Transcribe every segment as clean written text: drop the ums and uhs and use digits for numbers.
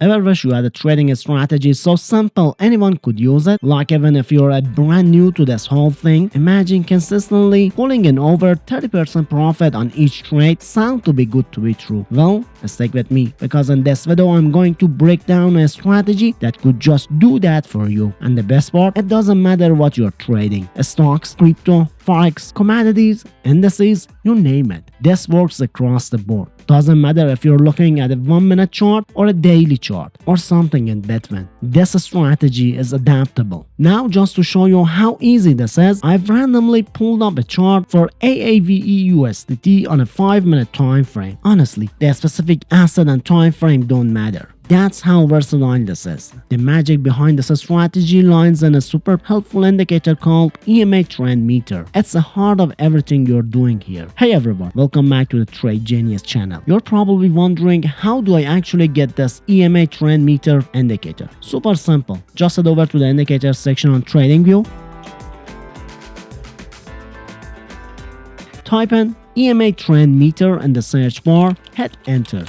Ever wish you had a trading strategy so simple anyone could use it? Like even if you're brand new to this whole thing, imagine consistently pulling in over 30% profit on each trade. Sound to be good to be true. Well, stick with me because in this video I'm going to break down a strategy that could just do that for you. And the best part, it doesn't matter what you're trading. Stocks, crypto, forex, commodities, indices, you name it. This works across the board. Doesn't matter if you're looking at a 1-minute chart or a daily chart or something in between. This strategy is adaptable. Now just to show you how easy this is, I've randomly pulled up a chart for AAVE USDT on a 5-minute time frame. Honestly, the specific asset and time frame don't matter. That's how versatile this is. The magic behind this strategy lies in a super helpful indicator called EMA Trend Meter. It's the heart of everything you're doing here. Hey everyone, welcome back to the TradeGenius channel. You're probably wondering, how do I actually get this EMA Trend Meter indicator? Super simple. Just head over to the indicator section on TradingView. Type in EMA Trend Meter in the search bar, hit enter.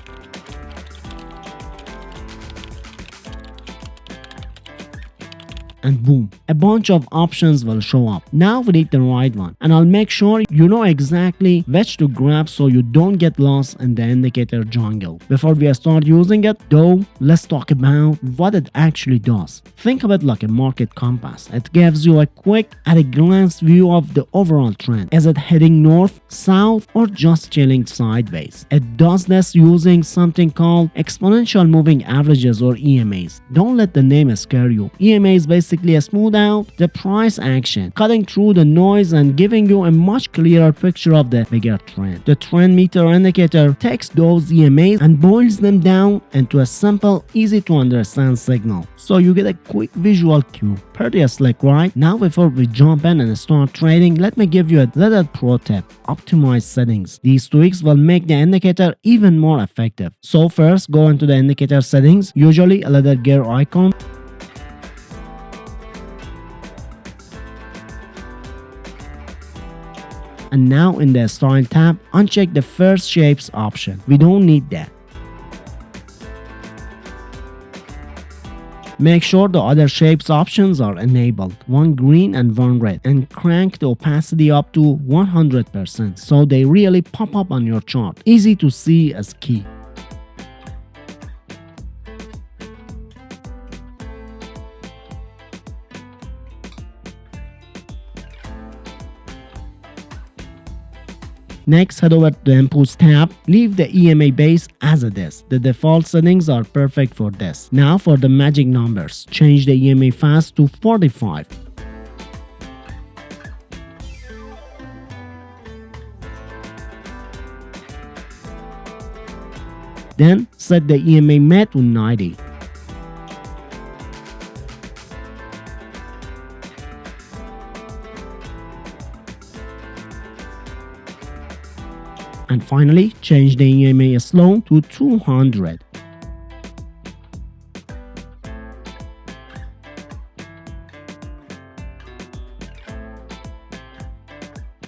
And boom, a bunch of options will show up. Now we need the right one, and I'll make sure you know exactly which to grab so you don't get lost in the indicator jungle. Before we start using it though, let's talk about what it actually does. Think of it like a market compass. It gives you a quick, at a glance view of the overall trend. Is it heading north, south, or just chilling sideways? It does this using something called exponential moving averages, or EMAs. Don't let the name scare you. EMAs basically smooth out the price action, cutting through the noise and giving you a much clearer picture of the bigger trend. The trend meter indicator takes those EMAs and boils them down into a simple, easy to understand signal, so you get a quick visual cue. Pretty slick, right? Now before we jump in and start trading, let me give you a little pro tip. Optimize settings. These tweaks will make the indicator even more effective. So first, go into the indicator settings, usually a little gear icon. And now in the Style tab, uncheck the first shapes option. We don't need that. Make sure the other shapes options are enabled, one green and one red, and crank the opacity up to 100% so they really pop up on your chart. Easy to see is key. Next, head over to the Inputs tab. Leave the EMA base as it is. The default settings are perfect for this. Now for the magic numbers. Change the EMA fast to 45. Then set the EMA mid to 90. And finally, change the EMA slow to 200.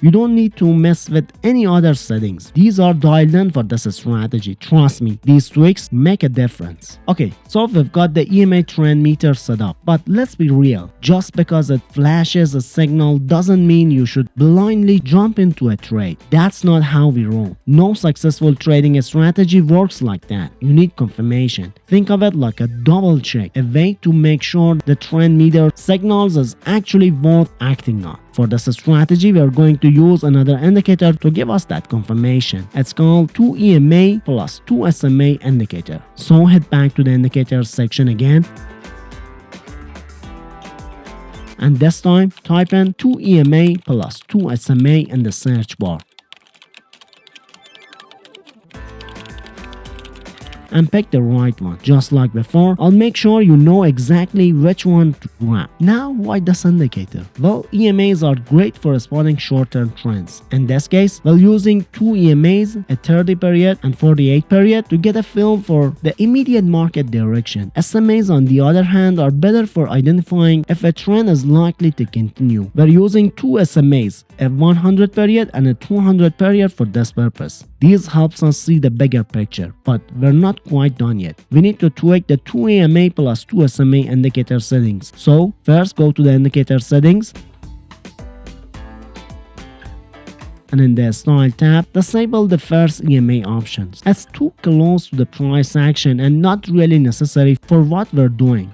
You don't need to mess with any other settings. These are dialed in for this strategy. Trust me, these tweaks make a difference. Okay, so we've got the EMA trend meter set up. But let's be real. Just because it flashes a signal doesn't mean you should blindly jump into a trade. That's not how we roll. No successful trading strategy works like that. You need confirmation. Think of it like a double check, a way to make sure the trend meter signals is actually worth acting on. For this strategy, we are going to use another indicator to give us that confirmation. It's called 2 EMA plus 2 SMA indicator. So head back to the indicator section again. And this time, type in 2 EMA plus 2 SMA in the search bar. And pick the right one. Just like before, I'll make sure you know exactly which one to grab. Now, why this indicator? Well, EMAs are great for spotting short-term trends. In this case, we're using 2 EMAs, a 30 period and 48 period, to get a feel for the immediate market direction. SMAs, on the other hand, are better for identifying if a trend is likely to continue. We're using 2 SMAs, a 100 period and a 200 period for this purpose. These helps us see the bigger picture, but we're not not quite done yet. We need to tweak the 2 EMA plus 2 SMA indicator settings. So first go to the indicator settings, and in the Style tab, disable the first EMA options. It's too close to the price action and not really necessary for what we're doing.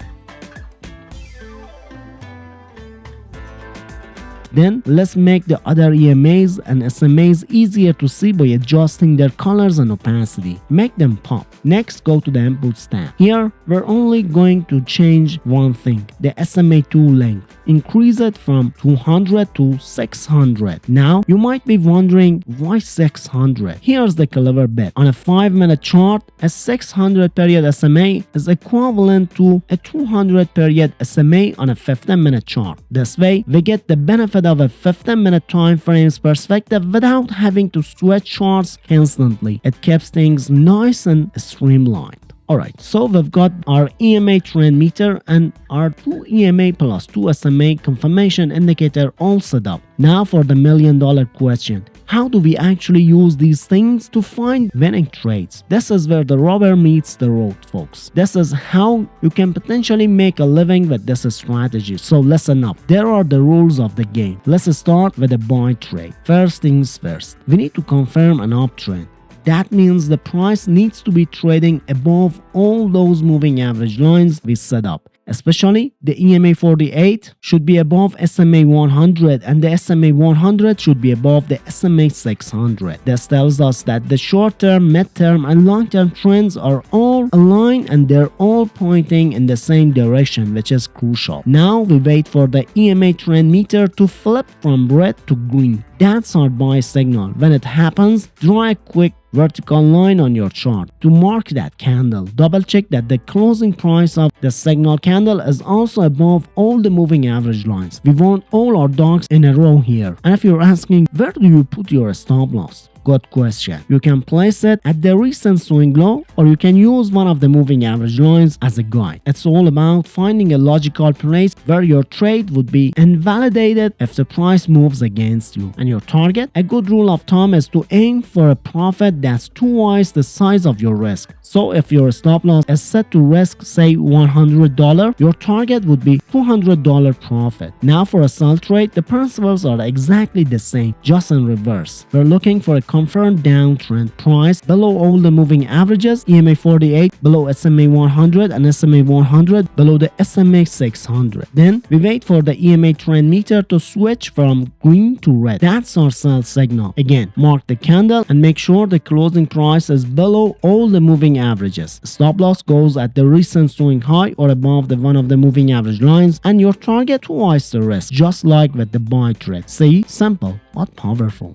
Then let's make the other EMAs and SMAs easier to see by adjusting their colors and opacity. Make them pop. Next, go to the Inputs tab. Here, we're only going to change one thing, the SMA2 length. Increase it from 200 to 600. Now, you might be wondering why 600? Here's the clever bit. On a 5-minute chart, a 600 period SMA is equivalent to a 200 period SMA on a 15-minute chart. This way, we get the benefit of a 15-minute time frames perspective without having to switch charts constantly. It keeps things nice and streamlined. Alright, so we've got our EMA trend meter and our 2 EMA plus 2 SMA confirmation indicator all set up. Now for the $1 million question. How do we actually use these things to find winning trades? This is where the rubber meets the road, folks. This is how you can potentially make a living with this strategy. So listen up. There are the rules of the game. Let's start with a buy trade. First things first. We need to confirm an uptrend. That means the price needs to be trading above all those moving average lines we set up. Especially the EMA 48 should be above SMA 100 and the SMA 100 should be above the SMA 600. This tells us that the short-term, mid-term and long-term trends are all aligned and they're all pointing in the same direction, which is crucial. Now we wait for the EMA trend meter to flip from red to green. That's our buy signal. When it happens, draw a quick vertical line on your chart to mark that candle. Double check that the closing price of the signal candle is also above all the moving average lines. We want all our dogs in a row here. And if you're asking, where do you put your stop loss? Good question. You can place it at the recent swing low or you can use one of the moving average lines as a guide. It's all about finding a logical place where your trade would be invalidated if the price moves against you. And your target? A good rule of thumb is to aim for a profit that's twice the size of your risk. So if your stop loss is set to risk say $100, your target would be $200 profit. Now for a sell trade, the principles are exactly the same, just in reverse. We're looking for a confirmed downtrend price below all the moving averages, EMA 48 below SMA 100 and SMA 100 below the SMA 600. Then we wait for the EMA trend meter to switch from green to red. That's our sell signal. Again, mark the candle and make sure the closing price is below all the moving averages. Stop loss goes at the recent swing high or above the one of the moving average lines and your target twice the risk, just like with the buy trade. See, simple but powerful.